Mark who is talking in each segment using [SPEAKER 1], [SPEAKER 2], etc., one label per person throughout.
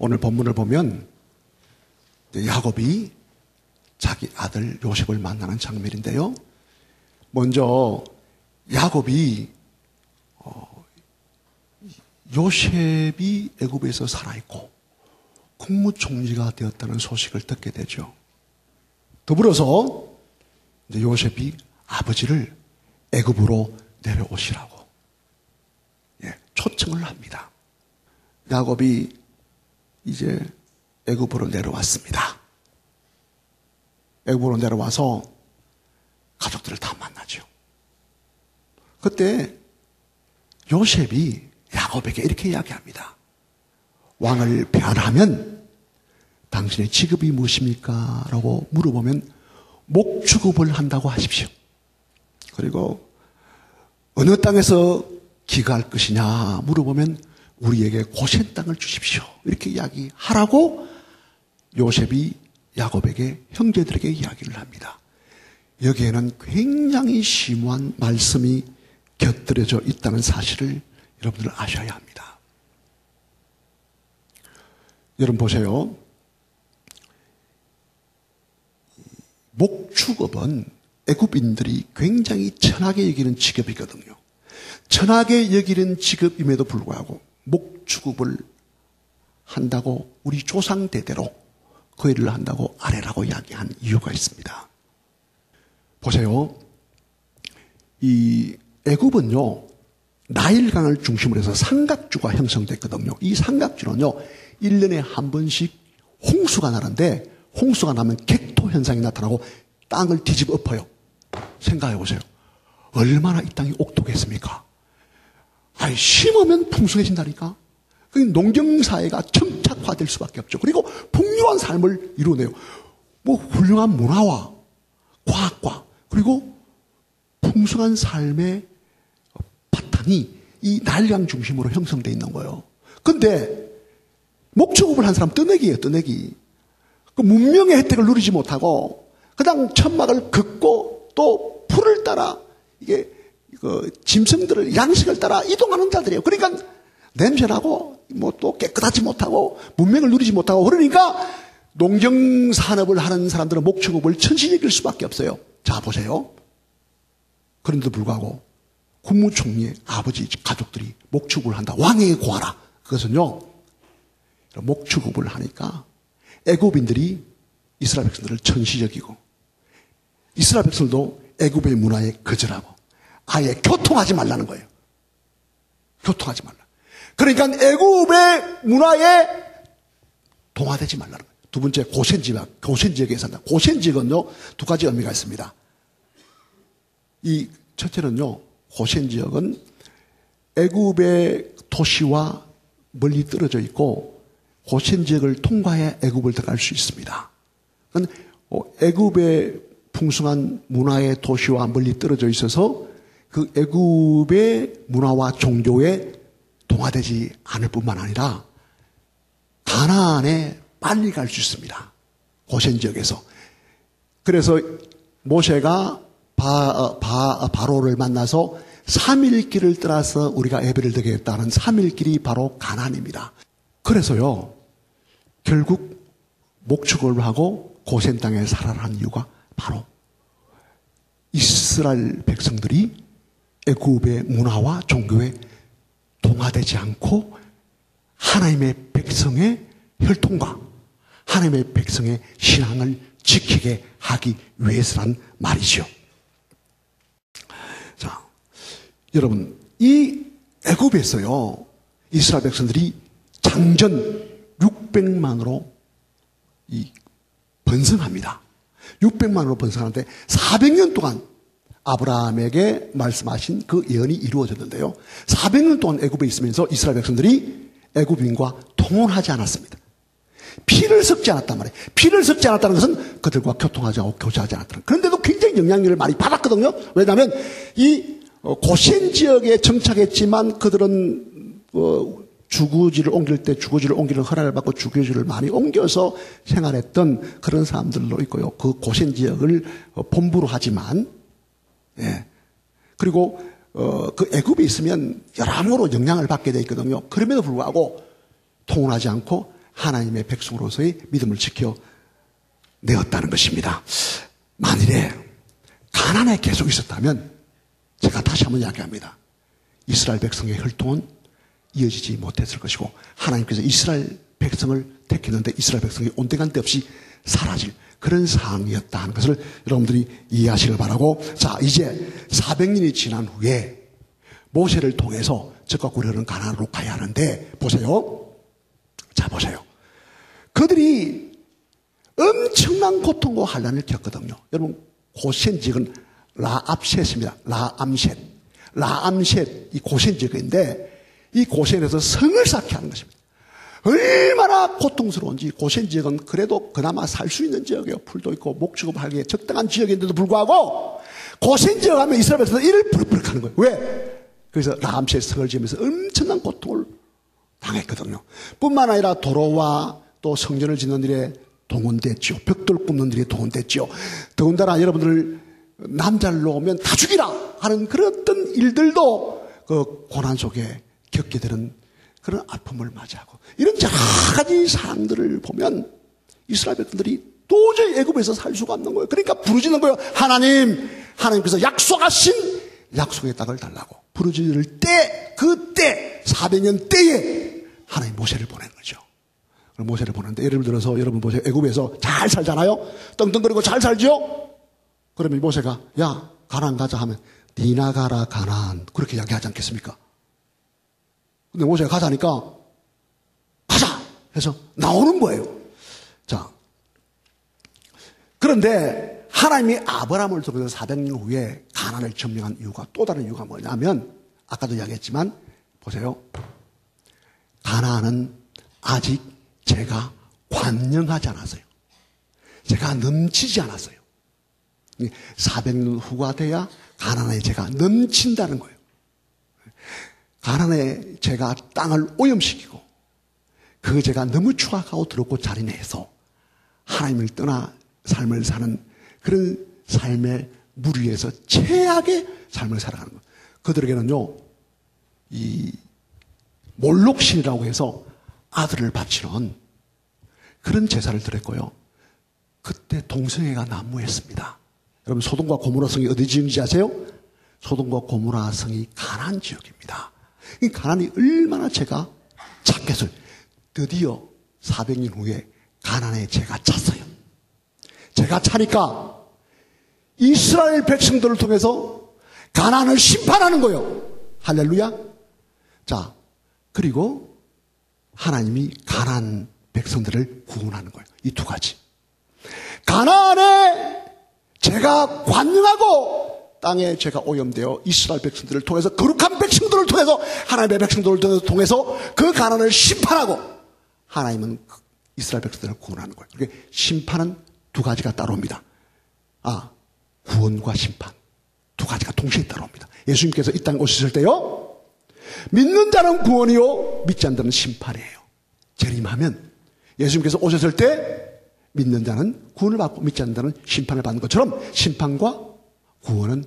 [SPEAKER 1] 오늘 본문을 보면 야곱이 자기 아들 요셉을 만나는 장면인데요. 먼저 야곱이 요셉이 애굽에서 살아있고 국무총리가 되었다는 소식을 듣게 되죠. 더불어서 이제 요셉이 아버지를 애굽으로 내려오시라고 초청을 합니다. 야곱이 이제 애굽으로 내려왔습니다. 애굽으로 내려와서 가족들을 다 만나죠. 그때 요셉이 야곱에게 이렇게 이야기합니다. 왕을 배반하면 당신의 직업이 무엇입니까? 라고 물어보면 목축업을 한다고 하십시오. 그리고 어느 땅에서 기가할 것이냐 물어보면 우리에게 고센 땅을 주십시오. 이렇게 이야기하라고 요셉이 야곱에게 형제들에게 이야기를 합니다. 여기에는 굉장히 심오한 말씀이 곁들여져 있다는 사실을 여러분들 아셔야 합니다. 여러분 보세요. 목축업은 애굽인들이 굉장히 천하게 여기는 직업이거든요. 천하게 여기는 직업임에도 불구하고 목축업을 한다고 우리 조상 대대로 그 일을 한다고 아래라고 이야기한 이유가 있습니다. 보세요. 이 애굽은요, 나일강을 중심으로 해서 삼각주가 형성됐거든요. 이 삼각주는요, 1년에 한 번씩 홍수가 나는데 홍수가 나면 객토 현상이 나타나고 땅을 뒤집어 엎어요. 생각해 보세요. 얼마나 이 땅이 옥토겠습니까? 아니, 심으면 풍성해진다니까? 농경사회가 정착화될 수밖에 없죠. 그리고 풍요한 삶을 이루어내요. 훌륭한 문화와 과학과 그리고 풍성한 삶의 바탕이 이 나일강 중심으로 형성되어 있는 거예요. 근데 목축업을 한 사람 떠내기예요, 떠내기. 그 문명의 혜택을 누리지 못하고 그냥 천막을 긋고 또 풀을 따라 이게 짐승들을 양식을 따라 이동하는 자들이에요. 그러니까 냄새나고 또 깨끗하지 못하고 문명을 누리지 못하고 그러니까 농경산업을 하는 사람들은 목축업을 천시 여길 수밖에 없어요. 자 보세요. 그런데도 불구하고 국무총리의 아버지 가족들이 목축업을 한다. 왕에게 구하라. 그것은요, 목축업을 하니까 애굽인들이 이스라엘 백성들을 천시 여기고 이스라엘 백성들도 애굽의 문화에 거절하고 아예 교통하지 말라는 거예요. 교통하지 말라. 그러니까 애굽의 문화에 동화되지 말라는 거예요. 두 번째, 고센지역에 산다. 고센지역은요, 두 가지 의미가 있습니다. 이 첫째는요, 고센지역은 애굽의 도시와 멀리 떨어져 있고 고센지역을 통과해야 애굽을 들어갈 수 있습니다. 애굽의 풍성한 문화의 도시와 멀리 떨어져 있어서 그 애굽의 문화와 종교에 동화되지 않을 뿐만 아니라 가나안에 빨리 갈 수 있습니다. 고센 지역에서. 그래서 모세가 바로를 만나서 3일 길을 떠나서 우리가 예배를 드리겠다는 3일 길이 바로 가나안입니다. 그래서요, 결국 목축을 하고 고센 땅에 살아라 한 이유가 바로 이스라엘 백성들이 애굽의 문화와 종교에 동화되지 않고 하나님의 백성의 혈통과 하나님의 백성의 신앙을 지키게 하기 위해서란 말이죠. 자, 여러분, 이 애굽에서요, 이스라엘 백성들이 장전 600만으로 번성합니다. 600만으로 번성하는데 400년 동안 아브라함에게 말씀하신 그 예언이 이루어졌는데요. 400년 동안 애굽에 있으면서 이스라엘 백성들이 애굽인과 통혼하지 않았습니다. 피를 섞지 않았단 말이에요. 피를 섞지 않았다는 것은 그들과 교통하지 않고 교제하지 않았다는. 그런데도 굉장히 영향력을 많이 받았거든요. 왜냐하면 이 고센 지역에 정착했지만 그들은 주거지를 옮길 때 주거지를 옮기는 허락을 받고 주거지를 많이 옮겨서 생활했던 그런 사람들로 있고요. 그 고센 지역을 본부로 하지만, 예. 그리고 그 애굽에 있으면 여러모로 영향을 받게 돼 있거든요. 그럼에도 불구하고 통혼하지 않고 하나님의 백성으로서의 믿음을 지켜내었다는 것입니다. 만일에 가난에 계속 있었다면 제가 다시 한번 이야기합니다. 이스라엘 백성의 혈통은 이어지지 못했을 것이고 하나님께서 이스라엘 백성을 택했는데 이스라엘 백성이 온데간데 없이 사라질 그런 상황이었다 하는 것을 여러분들이 이해하시길 바라고, 자, 이제 400년이 지난 후에 모세를 통해서 적과 굴을 가나안으로 가야 하는데 보세요. 자, 보세요. 그들이 엄청난 고통과 환난을 겪거든요. 여러분, 고센 지역은 라암셋입니다. 라암셋, 이 고센 지역인데 이 고센에서 성을 쌓게 하는 것입니다. 얼마나 고통스러운지. 고센 지역은 그래도 그나마 살 수 있는 지역이에요. 풀도 있고 목축업하기에 적당한 지역인데도 불구하고 고센 지역 하면 이스라엘에서 이를 부르부르 하는 거예요. 왜? 그래서 라암셋 성을 지으면서 엄청난 고통을 당했거든요. 뿐만 아니라 도로와 또 성전을 짓는 일에 동원됐죠. 벽돌 굽는 일에 동원됐죠. 더군다나 여러분들 남자를 놓으면 다 죽이라 하는 그런 어떤 일들도 그 고난 속에 겪게 되는 그런 아픔을 맞이하고, 이런 여러 가지 사항들을 보면 이스라엘 백성들이 도저히 애굽에서 살 수가 없는 거예요. 그러니까 부르짖는 거예요. 하나님께서 약속하신 약속의 땅을 달라고 부르짖을 때, 그때 400년 때에 하나님 모세를 보낸 거죠. 모세를 보냈는데, 예를 들어서 여러분 보세요. 애굽에서 잘 살잖아요. 떵떵거리고 잘 살죠. 그러면 모세가 야 가나안 가자 하면 니나 가라 가나안 그렇게 이야기하지 않겠습니까? 근데 모세가 가자니까 가자 해서 나오는 거예요. 자, 그런데 하나님이 아브라함을 통해서 400년 후에 가나안을 점령한 이유가, 또 다른 이유가 뭐냐면 아까도 이야기했지만 보세요. 가나안은 아직 제가 관영하지 않았어요. 제가 넘치지 않았어요. 400년 후가 돼야 가나안에 제가 넘친다는 거예요. 가나안에 제가 땅을 오염시키고 그 제가 너무 추악하고 더럽고 잔인해서 하나님을 떠나 삶을 사는 그런 삶의 물 위에서 최악의 삶을 살아가는 거예요. 그들에게는요, 이 몰록신이라고 해서 아들을 바치는 그런 제사를 드렸고요. 그때 동성애가 난무했습니다. 여러분, 소돔과 고모라 성이 어디 지역인지 아세요? 소돔과 고모라 성이 가나안 지역입니다. 이 가나안이 얼마나 제가 찾겠어요. 드디어 400년 후에 가나안에 제가 찼어요. 제가 차니까 이스라엘 백성들을 통해서 가나안을 심판하는 거예요. 할렐루야. 자, 그리고 하나님이 가나안 백성들을 구원하는 거예요. 이 두 가지. 가나안에 제가 관영하고 땅에 제가 오염되어 이스라엘 백성들을 통해서, 거룩한 백성들을 통해서, 하나님의 백성들을 통해서 그 가나안을 심판하고 하나님은 이스라엘 백성들을 구원하는 거예요. 그러니까 심판은 두 가지가 따라옵니다. 구원과 심판 두 가지가 동시에 따라옵니다. 예수님께서 이 땅에 오셨을 때요, 믿는 자는 구원이요 믿지 않는 자는 심판이에요. 재림하면 예수님께서 오셨을 때 믿는 자는 구원을 받고 믿지 않는 자는 심판을 받는 것처럼 심판과 구원은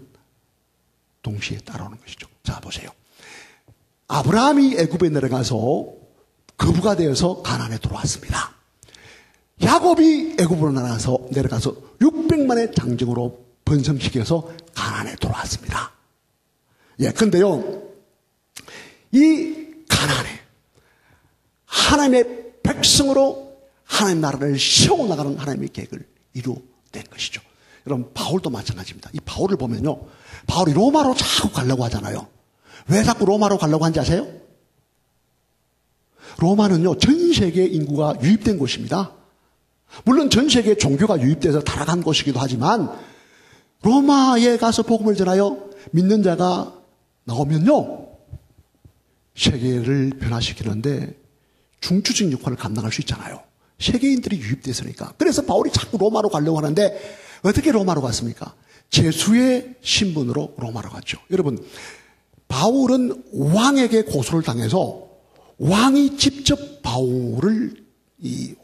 [SPEAKER 1] 동시에 따라오는 것이죠. 자, 보세요. 아브라함이 애굽에 내려가서 거부가 되어서 가나안에 들어왔습니다. 야곱이 애굽으로 내려가서 600만의 장정으로 번성시켜서 가나안에 들어왔습니다. 예, 근데요, 이 가나안에 하나님의 백성으로 하나님 나라를 세워나가는 하나님의 계획을 이루어낸 것이죠. 여러분, 바울도 마찬가지입니다. 이 바울을 보면요, 바울이 로마로 자꾸 가려고 하잖아요. 왜 자꾸 로마로 가려고 하는지 아세요? 로마는요, 전 세계 인구가 유입된 곳입니다. 물론 전 세계 종교가 유입돼서 타락한 곳이기도 하지만 로마에 가서 복음을 전하여 믿는 자가 나오면요, 세계를 변화시키는데 중추적 역할을 감당할 수 있잖아요. 세계인들이 유입됐으니까. 그래서 바울이 자꾸 로마로 가려고 하는데 어떻게 로마로 갔습니까? 제수의 신분으로 로마로 갔죠. 여러분, 바울은 왕에게 고소를 당해서 왕이 직접 바울을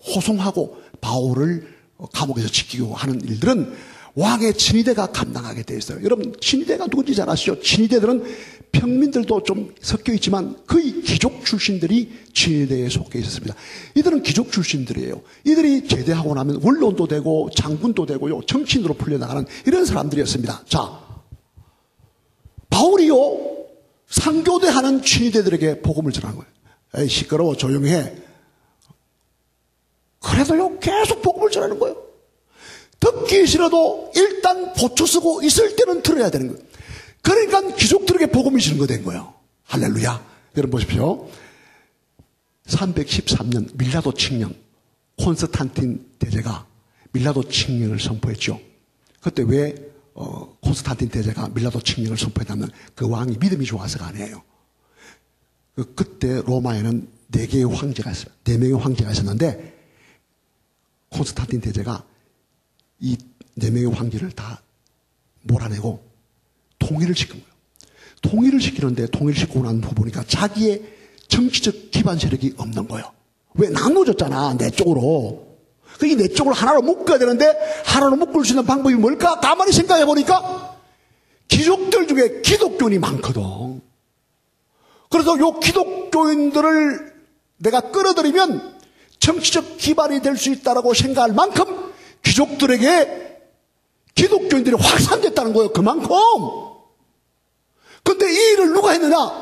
[SPEAKER 1] 호송하고 바울을 감옥에서 지키고 하는 일들은 왕의 친위대가 감당하게 되어 있어요. 여러분, 친위대가 누군지 잘 아시죠? 친위대들은 평민들도 좀 섞여 있지만 거의 귀족 출신들이 친위대에 속해 있었습니다. 이들은 귀족 출신들이에요. 이들이 제대하고 나면 원론도 되고 장군도 되고요, 정치인으로 풀려나가는 이런 사람들이었습니다. 자, 바울이요, 상교대하는 친위대들에게 복음을 전하는 거예요. 에이, 시끄러워, 조용히 해. 그래도요, 계속 복음을 전하는 거예요. 듣기 싫어도 일단 보초 쓰고 있을 때는 들어야 되는 거예요. 그러니까 귀족들에게 복음이 주는 거 된 거예요. 할렐루야. 여러분 보십시오. 313년 밀라도 칙령, 콘스탄틴 대제가 밀라도 칙령을 선포했죠. 그때 왜 콘스탄틴 대제가 밀라도 칙령을 선포했냐면 그 왕이 믿음이 좋아서가 아니에요. 그때 로마에는 4개의 황제가 있어요. 4명의 황제가 있었는데 콘스탄틴 대제가 이 4명의 황제를 다 몰아내고 통일을 시킨 거예요. 통일을 시키는데 통일을 시키고 난 후 보니까 자기의 정치적 기반 세력이 없는 거예요. 왜? 나눠졌잖아, 내 쪽으로. 그게 내 쪽으로 하나로 묶어야 되는데 하나로 묶을 수 있는 방법이 뭘까? 가만히 생각해 보니까 귀족들 중에 기독교인이 많거든. 그래서 요 기독교인들을 내가 끌어들이면 정치적 기반이 될 수 있다고 생각할 만큼 귀족들에게 기독교인들이 확산됐다는 거예요. 그만큼. 근데 이 일을 누가 했느냐?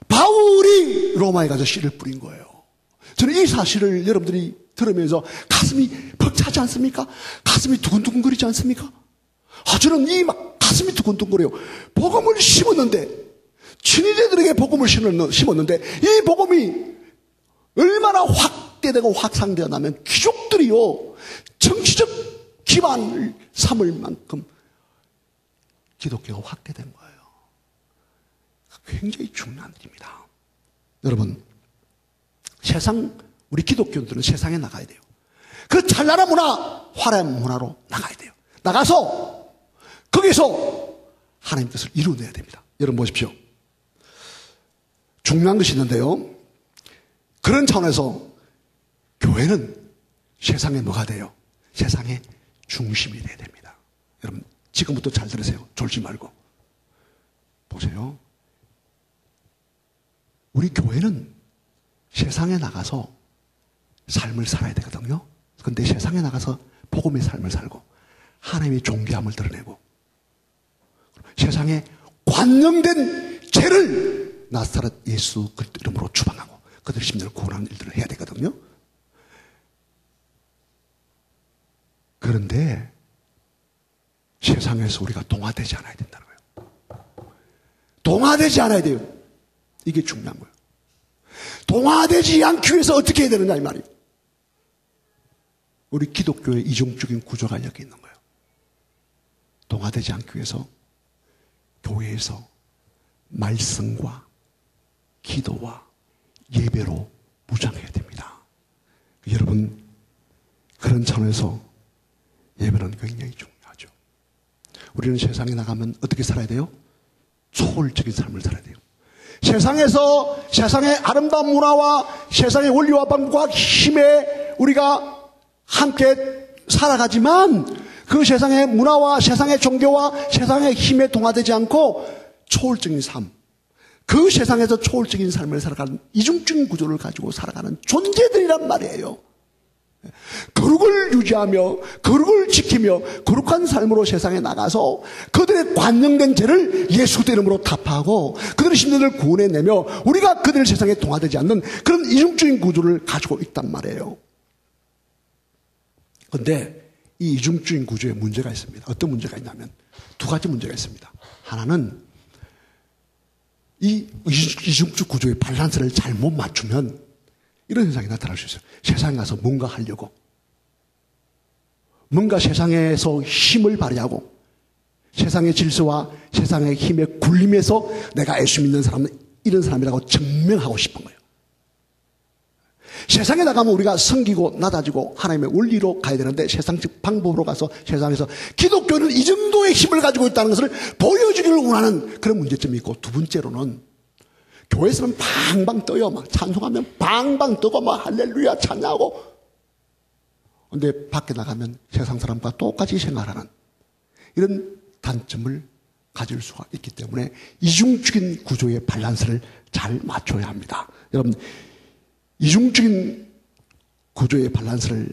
[SPEAKER 1] 바울이 로마에 가서 씨를 뿌린 거예요. 저는 이 사실을 여러분들이 들으면서 가슴이 벅차지 않습니까? 가슴이 두근두근거리지 않습니까? 저는 막 가슴이 두근두근거려요. 복음을 심었는데, 친위대들에게 복음을 심었는데 이 복음이 얼마나 확대되고 확산되었냐면 귀족들이요, 정치적 기반을 삼을 만큼 기독교가 확대된 거예요. 굉장히 중요한 일입니다. 여러분, 우리 기독교인들은 세상에 나가야 돼요. 그 찬란한 문화, 화려한 문화로 나가야 돼요. 나가서 거기서 하나님 뜻을 이루어내야 됩니다. 여러분 보십시오. 중요한 것이 있는데요. 그런 차원에서 교회는 세상에 뭐가 돼요? 세상의 중심이 돼야 됩니다. 여러분, 지금부터 잘 들으세요. 졸지 말고. 보세요. 우리 교회는 세상에 나가서 삶을 살아야 되거든요. 그런데 세상에 나가서 복음의 삶을 살고 하나님의 존귀함을 드러내고 세상에 관념된 죄를 나사렛 예수 그리스도 이름으로 추방하고 그들 심령을 구원하는 일들을 해야 되거든요. 그런데 세상에서 우리가 동화되지 않아야 된다는 거예요. 동화되지 않아야 돼요. 이게 중요한 거예요. 동화되지 않기 위해서 어떻게 해야 되느냐 이 말이에요. 우리 기독교의 이중적인 구조가 여기 있는 거예요. 동화되지 않기 위해서 교회에서 말씀과 기도와 예배로 무장해야 됩니다. 여러분, 그런 차원에서 예배는 굉장히 중요하죠. 우리는 세상에 나가면 어떻게 살아야 돼요? 초월적인 삶을 살아야 돼요. 세상에서 세상의 아름다운 문화와 세상의 원리와 방법과 힘에 우리가 함께 살아가지만 그 세상의 문화와 세상의 종교와 세상의 힘에 동화되지 않고 초월적인 삶, 그 세상에서 초월적인 삶을 살아가는 이중적인 구조를 가지고 살아가는 존재들이란 말이에요. 거룩을 유지하며 거룩을 지키며 거룩한 삶으로 세상에 나가서 그들의 관념된 죄를 예수 이름으로 타파하고 그들의 심령을 구원해내며 우리가 그들 세상에 동화되지 않는 그런 이중적인 구조를 가지고 있단 말이에요. 그런데 이 이중적인 구조에 문제가 있습니다. 어떤 문제가 있냐면 2가지 문제가 있습니다. 하나는 이 이중적 구조의 밸런스를 잘못 맞추면 이런 현상이 나타날 수 있어요. 세상에 가서 뭔가 하려고, 뭔가 세상에서 힘을 발휘하고 세상의 질서와 세상의 힘에 굴림해서 내가 예수 믿는 사람은 이런 사람이라고 증명하고 싶은 거예요. 세상에 나가면 우리가 섬기고 낮아지고 하나님의 원리로 가야 되는데 세상적 방법으로 가서 세상에서 기독교는 이 정도의 힘을 가지고 있다는 것을 보여주기를 원하는 그런 문제점이 있고, 2번째로는 교회에서는 방방 떠요. 막 찬송하면 방방 뜨고 막 할렐루야 찬양하고. 그런데 밖에 나가면 세상 사람과 똑같이 생활하는 이런 단점을 가질 수가 있기 때문에 이중적인 구조의 밸런스를 잘 맞춰야 합니다. 여러분, 이중적인 구조의 밸런스를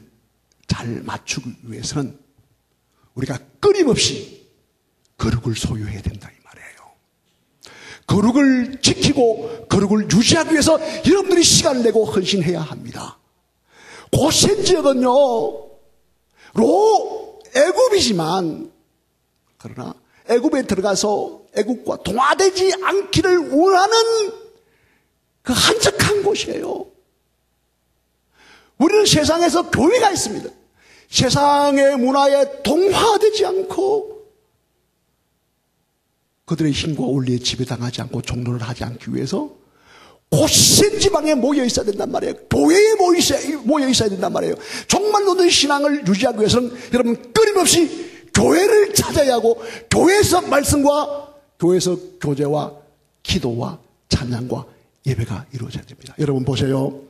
[SPEAKER 1] 잘 맞추기 위해서는 우리가 끊임없이 거룩을 소유해야 된다 이 말이에요. 거룩을 지키고 거룩을 유지하기 위해서 여러분들이 시간을 내고 헌신해야 합니다. 고센 지역은요, 애굽이지만, 그러나 애굽에 들어가서 애굽과 동화되지 않기를 원하는 그 한적한 곳이에요. 우리는 세상에서 교회가 있습니다. 세상의 문화에 동화되지 않고 그들의 힘과 원리에 지배당하지 않고 종로를 하지 않기 위해서 고센 지방에 모여 있어야 된단 말이에요. 교회에 모여 있어야 된단 말이에요. 정말로 너희 신앙을 유지하기 위해서는 여러분 끊임없이 교회를 찾아야 하고 교회에서 말씀과 교회에서 교제와 기도와 찬양과 예배가 이루어져야 됩니다. 여러분 보세요.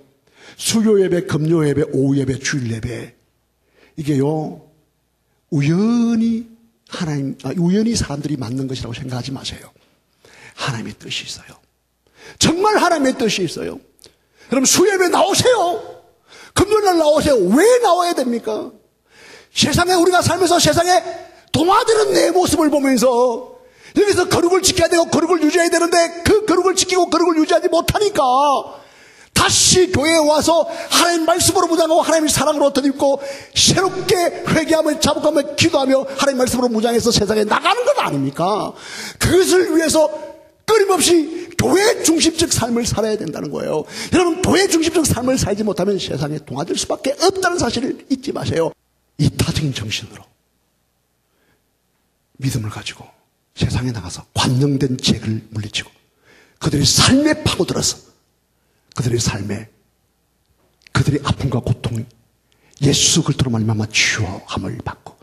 [SPEAKER 1] 수요 예배, 금요 예배, 오후 예배, 주일 예배, 이게요 우연히 사람들이 만든 것이라고 생각하지 마세요. 하나님의 뜻이 있어요. 정말 하나님의 뜻이 있어요. 여러분 수요예배 나오세요. 금요일날 나오세요. 왜 나와야 됩니까? 세상에 우리가 살면서 세상에 동화되는 내 모습을 보면서 여기서 거룩을 지켜야 되고 거룩을 유지해야 되는데 그 거룩을 지키고 거룩을 유지하지 못하니까 다시 교회에 와서 하나님 말씀으로 무장하고 하나님의 사랑으로 덧입고 새롭게 회개하며 자복하며 기도하며 하나님 말씀으로 무장해서 세상에 나가는 것 아닙니까? 그것을 위해서 끊임없이 교회 중심적 삶을 살아야 된다는 거예요. 여러분 교회 중심적 삶을 살지 못하면 세상에 동화될 수밖에 없다는 사실을 잊지 마세요. 이타적인 정신으로 믿음을 가지고 세상에 나가서 관영된 죄를 물리치고 그들의 삶에 파고들어서 그들의 삶에 그들의 아픔과 고통이 예수 그리스도로 말미암아 치유함을 받고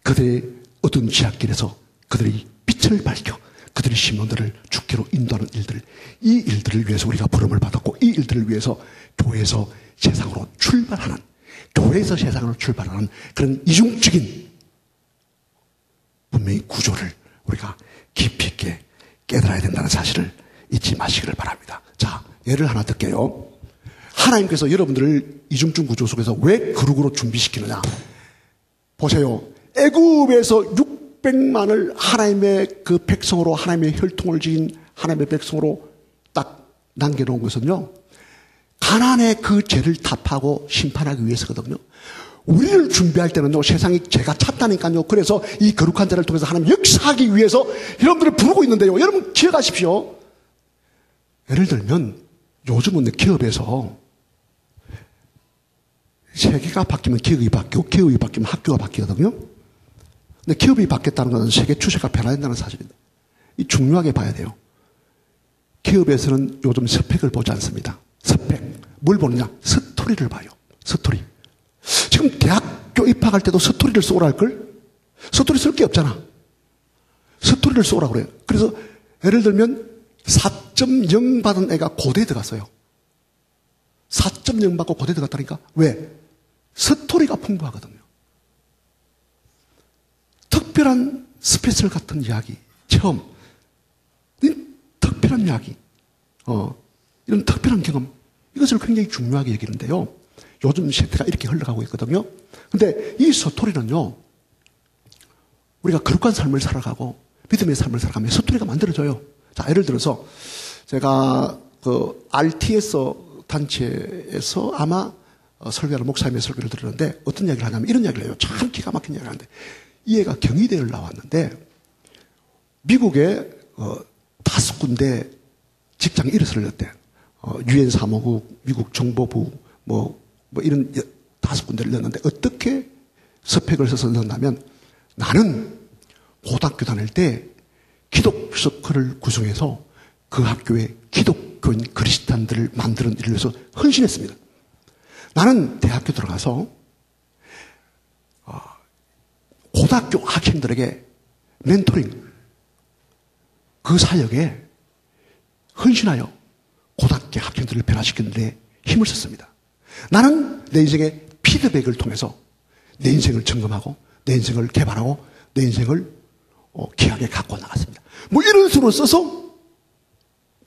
[SPEAKER 1] 그들의 어두운 지하길에서 그들의 빛을 밝혀 그들의 심령들을 주께로 인도하는 일들, 이 일들을 위해서 우리가 부름을 받았고 이 일들을 위해서 교회에서 세상으로 출발하는, 교회에서 세상으로 출발하는 그런 이중적인 분명히 구조를 우리가 깊이 있게 깨달아야 된다는 사실을 잊지 마시기를 바랍니다. 자, 예를 하나 들게요. 하나님께서 여러분들을 이중적 구조 속에서 왜 거룩으로 준비시키느냐. 보세요. 애굽에서 600만을 하나님의 그 백성으로, 하나님의 혈통을 지닌 하나님의 백성으로 딱 남겨놓은 것은요, 가나안의 그 죄를 답하고 심판하기 위해서거든요. 우리를 준비할 때는요, 세상이 죄가 찼다니까요. 그래서 이 거룩한 자를 통해서 하나님 역사하기 위해서 여러분들을 부르고 있는데요. 여러분 기억하십시오. 예를 들면 요즘은 기업에서 세계가 바뀌면 기업이 바뀌고 기업이 바뀌면 학교가 바뀌거든요. 근데 기업이 바뀌었다는 것은 세계 추세가 변화된다는 사실입니다. 이 중요하게 봐야 돼요. 기업에서는 요즘 스펙을 보지 않습니다. 스펙. 뭘 보느냐? 스토리를 봐요. 스토리. 지금 대학교 입학할 때도 스토리를 쏘라 할걸? 스토리 쓸 게 없잖아. 스토리를 쏘라 그래요. 그래서 예를 들면 4.0 받은 애가 고대에 들어갔어요. 4.0 받고 고대에 들어갔다니까? 왜? 스토리가 풍부하거든요. 특별한 스페셜 같은 이야기, 체험, 특별한 이야기, 이런 특별한 경험, 이것을 굉장히 중요하게 여기는데요. 요즘 세태가 이렇게 흘러가고 있거든요. 근데 이 스토리는요, 우리가 거룩한 삶을 살아가고 믿음의 삶을 살아가면 스토리가 만들어져요. 자, 예를 들어서 제가 그 RTS 단체에서 아마 설교하는 목사님의 설교를 들었는데 어떤 이야기를 하냐면 이런 이야기를 해요. 참 기가 막힌 이야기를 하는데 이 애가 경희대를 나왔는데 미국에 5군데 직장에 일어서를 넣었대. 유엔 사무국, 미국 정보부, 뭐 이런 5군데를 넣었는데 어떻게 스펙을 써서 넣었냐면 나는 고등학교 다닐 때 기독 서클을 구성해서 그 학교에 기독교인 그리스도인들을 만드는 일을 위해서 헌신했습니다. 나는 대학교 들어가서 고등학교 학생들에게 멘토링, 그 사역에 헌신하여 고등학교 학생들을 변화시키는 데 힘을 썼습니다. 나는 내 인생의 피드백을 통해서 내 인생을 점검하고 내 인생을 개발하고 내 인생을 귀하게 갖고 나갔습니다. 뭐 이런 수로 써서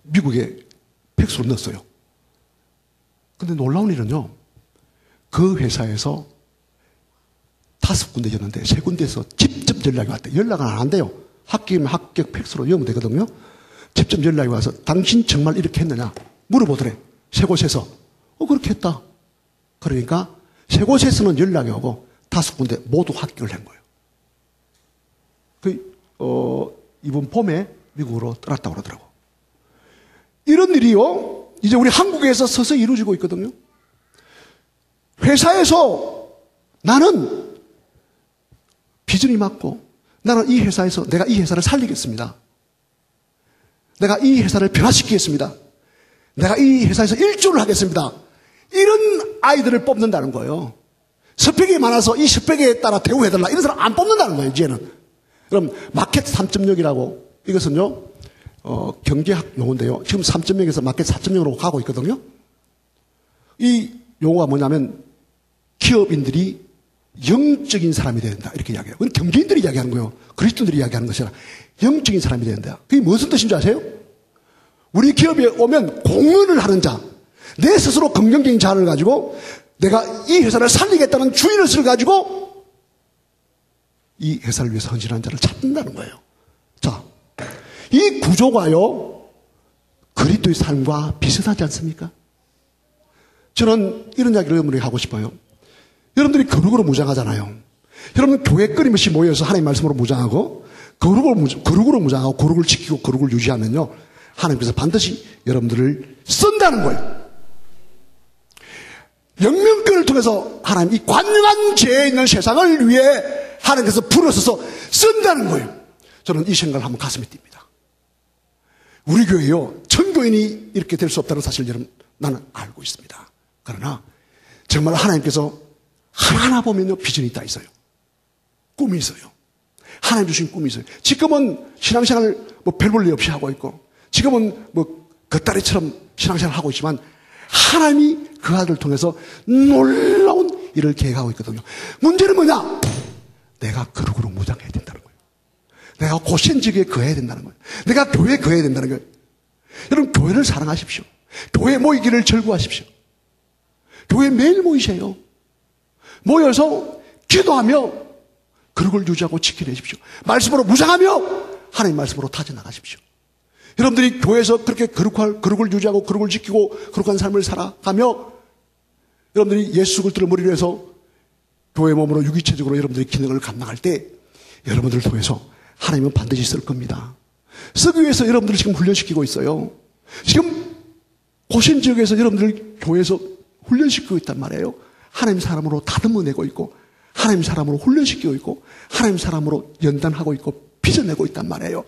[SPEAKER 1] 미국에 팩스로 넣었어요. 근데 놀라운 일은요, 그 회사에서 5군데였는데 3군데에서 직접 연락이 왔대요. 연락은 안 한대요. 합격이면 합격 팩스로 넣으면 되거든요. 직접 연락이 와서 당신 정말 이렇게 했느냐 물어보더래. 3곳에서. 그렇게 했다. 그러니까 3곳에서는 연락이 오고 5군데 모두 합격을 한 거예요. 이번 봄에 미국으로 떠났다고 그러더라고. 이런 일이요, 이제 우리 한국에서 서서히 이루어지고 있거든요. 회사에서 나는 비전이 맞고, 나는 이 회사에서 내가 이 회사를 살리겠습니다. 내가 이 회사를 변화시키겠습니다. 내가 이 회사에서 일조를 하겠습니다. 이런 아이들을 뽑는다는 거예요. 스펙이 많아서 이 스펙에 따라 대우해달라. 이런 사람 안 뽑는다는 거예요, 이제는. 그럼 마켓 3.0이라고, 이것은요, 경제학 용어인데요. 지금 3.0에서 마켓 4.0으로 가고 있거든요. 이 용어가 뭐냐면 기업인들이 영적인 사람이 돼야 된다. 이렇게 이야기해요. 그건 경제인들이 이야기하는 거예요. 그리스도인들이 이야기하는 것이 아니라 영적인 사람이 돼야 된다. 그게 무슨 뜻인 줄 아세요? 우리 기업에 오면 공헌을 하는 자, 내 스스로 긍정적인 자를 가지고 내가 이 회사를 살리겠다는 주의를 가지고 이 회사를 위해서 헌신하는 자를 찾는다는 거예요. 자, 이 구조가요, 그리스도의 삶과 비슷하지 않습니까? 저는 이런 이야기를 여러분에게 하고 싶어요. 여러분들이 거룩으로 무장하잖아요. 여러분 교회 끊임없이 모여서 하나님의 말씀으로 무장하고 거룩으로 무장하고 거룩을 지키고 거룩을 유지하면요, 하나님께서 반드시 여러분들을 쓴다는 거예요. 영명권을 통해서 하나님, 이 관영한 죄에 있는 세상을 위해 하나님께서 불어서서 쓴다는 거예요. 저는 이 생각을 하면 가슴이 뜁니다. 우리 교회요, 천교인이 이렇게 될 수 없다는 사실을 여러분, 나는 알고 있습니다. 그러나 정말 하나님께서 하나하나 보면요, 비전이 있다 있어요. 꿈이 있어요. 하나님 주신 꿈이 있어요. 지금은 신앙생활을 별 볼 일 없이 하고 있고, 지금은 겉다리처럼 신앙생활을 하고 있지만, 하나님이 그 아들을 통해서 놀라운 일을 계획하고 있거든요. 문제는 뭐냐? 내가 거룩으로 무장해야 된다는 거예요. 내가 고센지기에 거해야 된다는 거예요. 내가 교회에 거해야 된다는 거예요. 여러분, 교회를 사랑하십시오. 교회 모이기를 즐거워하십시오. 교회 매일 모이세요. 모여서 기도하며 거룩을 유지하고 지켜내십시오. 말씀으로 무장하며 하나님 말씀으로 다져나가십시오. 여러분들이 교회에서 그렇게 거룩을 유지하고 거룩을 지키고 거룩한 삶을 살아가며 여러분들이 예수 그리스도를 머리로 해서 교회 몸으로 유기체적으로 여러분들이 기능을 감당할 때 여러분들을 통해서 하나님은 반드시 쓸 겁니다. 쓰기 위해서 여러분들을 지금 훈련시키고 있어요. 지금 고신 지역에서 여러분들을 교회에서 훈련시키고 있단 말이에요. 하나님 사람으로 다듬어내고 있고, 하나님 사람으로 훈련시키고 있고, 하나님 사람으로 연단하고 있고, 빚어내고 있단 말이에요.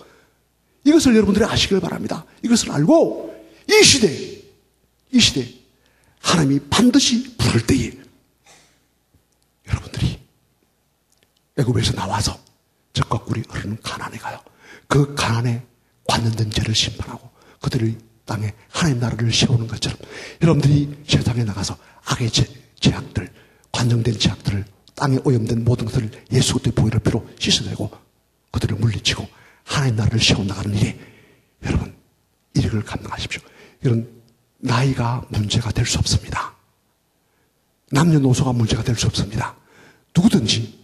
[SPEAKER 1] 이것을 여러분들이 아시길 바랍니다. 이것을 알고 이 시대 하나님이 반드시 부를 때에 여러분들이 애굽에서 나와서 적과 꿀이 흐르는 가나안에 가요. 그 가나안에 관련된 죄를 심판하고 그들의 땅에 하나님 나라를 세우는 것처럼 여러분들이 세상에 나가서 악의 죄악들, 관정된 죄악들을, 땅에 오염된 모든 것들을 예수 그리스도의 보혈의 피로 씻어내고 그들을 물리치고 하나님 나라를 세워나가는 일에 여러분 일을 감당하십시오. 이런 나이가 문제가 될 수 없습니다. 남녀노소가 문제가 될 수 없습니다. 누구든지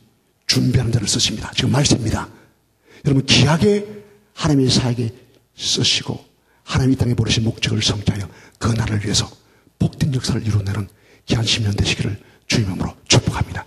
[SPEAKER 1] 준비하는 자를 쓰십니다. 지금 말씀입니다. 여러분 귀하게 하나님의 사역에 쓰시고 하나님이 이 땅에 보내신 목적을 성취하여 그 나라를 위해서 복된 역사를 이루어내는 귀한 10년 되시기를 주의 이름으로 축복합니다.